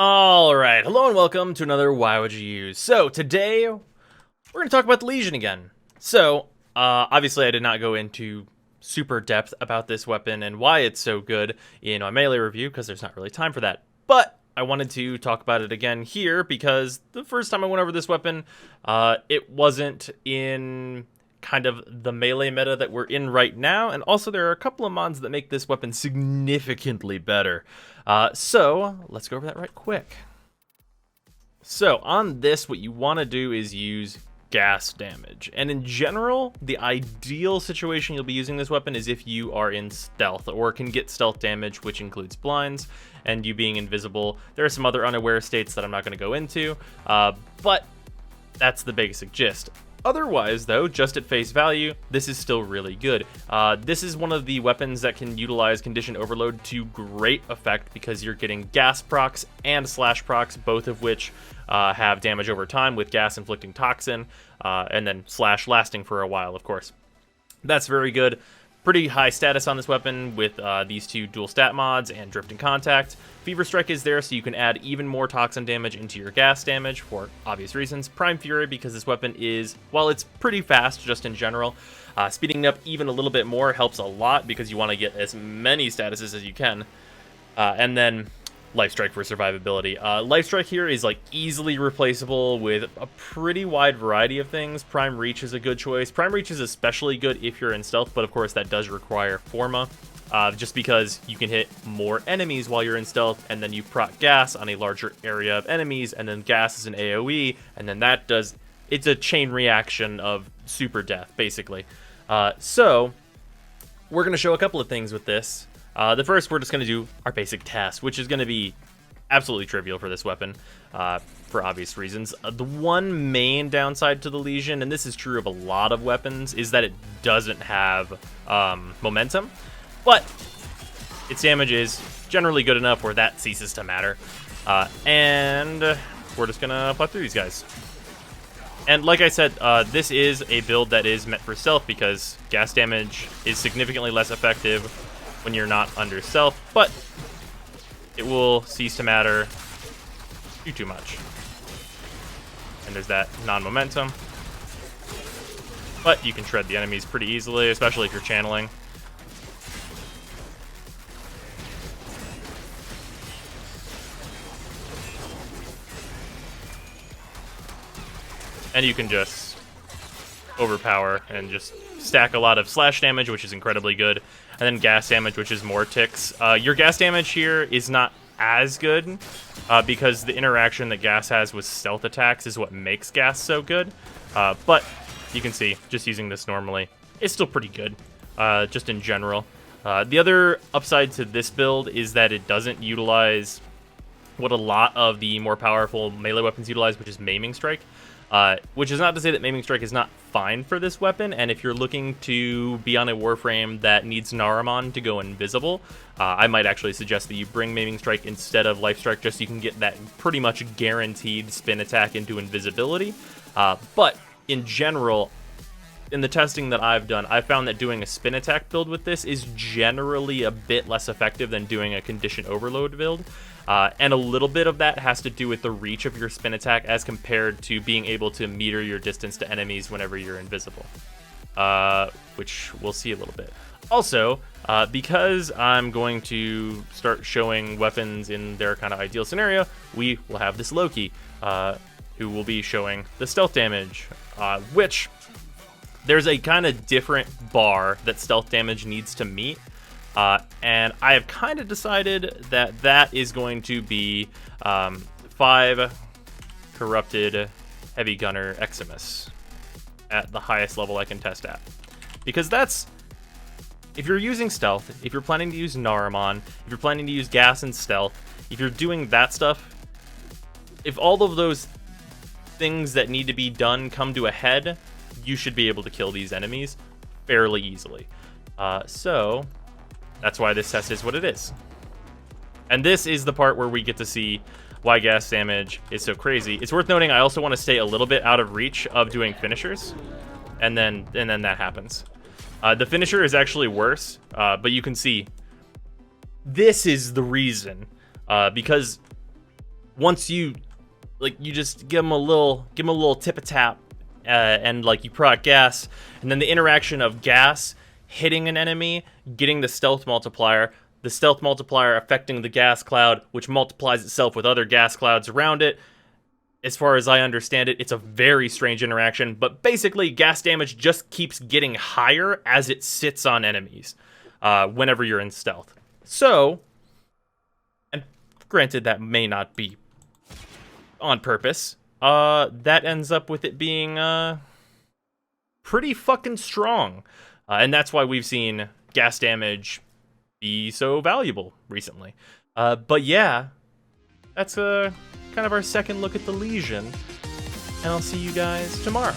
All right, hello and welcome to another WWYU. So today we're going to talk about the Lesion again. So obviously I did not go into super depth about this weapon and why it's so good in my melee review because there's not really time for that. But I wanted to talk about it again here because the first time I went over this weapon, it wasn't in kind of the melee meta that we're in right now, and also there are a couple of mods that make this weapon significantly better. So let's go over that right quick. So on this, what you want to do is use gas damage, and in general the ideal situation you'll be using this weapon is if you are in stealth or can get stealth damage, which includes blinds and you being invisible. There are some other unaware states that I'm not going to go into, but that's the basic gist. Otherwise, though, just at face value, this is still really good. This is one of the weapons that can utilize Condition Overload to great effect because you're getting gas procs and slash procs, both of which have damage over time with gas inflicting toxin, and then slash lasting for a while, of course. That's very good. Pretty high status on this weapon with these two dual stat mods and Drift and Contact. Fever Strike is there so you can add even more toxin damage into your gas damage for obvious reasons. Prime Fury because this weapon is, while it's pretty fast just in general, speeding up even a little bit more helps a lot because you want to get as many statuses as you can. And then Life Strike for survivability. Life Strike here is like easily replaceable with a pretty wide variety of things. Prime Reach is a good choice. Prime Reach is especially good if you're in stealth, but of course that does require Forma, just because you can hit more enemies while you're in stealth, and then you proc gas on a larger area of enemies, and then gas is an AoE, and then that does, it's a chain reaction of super death, basically. So we're going to show a couple of things with this. The first, we're just going to do our basic test, which is going to be absolutely trivial for this weapon, for obvious reasons. The one main downside to the Lesion, and this is true of a lot of weapons, is that it doesn't have momentum, but its damage is generally good enough where that ceases to matter. And we're just going to plot through these guys. And like I said, this is a build that is meant for stealth because gas damage is significantly less effective when you're not under stealth, but it will cease to matter too much. And there's that non-momentum, but you can shred the enemies pretty easily, especially if you're channeling. And you can just overpower and just stack a lot of slash damage, which is incredibly good, and then gas damage, which is more ticks. Your gas damage here is not as good because the interaction that gas has with stealth attacks is what makes gas so good. But you can see, just using this normally, it's still pretty good, just in general. The other upside to this build is that it doesn't utilize what a lot of the more powerful melee weapons utilize, which is Maiming Strike. Which is not to say that Maiming Strike is not fine for this weapon, and if you're looking to be on a warframe that needs Naramon to go invisible, I might actually suggest that you bring Maiming Strike instead of Life Strike, just so you can get that pretty much guaranteed spin attack into invisibility. But in general, in the testing that I've done, I found that doing a spin attack build with this is generally a bit less effective than doing a condition overload build. And a little bit of that has to do with the reach of your spin attack as compared to being able to meter your distance to enemies whenever you're invisible, which we'll see a little bit. Also, because I'm going to start showing weapons in their kind of ideal scenario, we will have this Loki, who will be showing the stealth damage, which there's a kind of different bar that stealth damage needs to meet. And I have kind of decided that that is going to be 5 Corrupted Heavy Gunner Eximus at the highest level I can test at. Because that's, if you're using stealth, if you're planning to use Naramon, if you're planning to use gas and stealth, if you're doing that stuff, if all of those things that need to be done come to a head, you should be able to kill these enemies fairly easily. So that's why this test is what it is. And this is the part where we get to see why gas damage is so crazy. It's worth noting I also want to stay a little bit out of reach of doing finishers, and then that happens. The finisher is actually worse, but you can see this is the reason, because once you just give them a little tip a tap, and like you product gas, and then the interaction of gas hitting an enemy, getting the stealth multiplier affecting the gas cloud, which multiplies itself with other gas clouds around it. As far as I understand it, it's a very strange interaction, but basically gas damage just keeps getting higher as it sits on enemies whenever you're in stealth. So, and granted that may not be on purpose, that ends up with it being pretty fucking strong. And that's why we've seen gas damage be so valuable recently. But yeah, that's kind of our second look at the Lesion, and I'll see you guys tomorrow.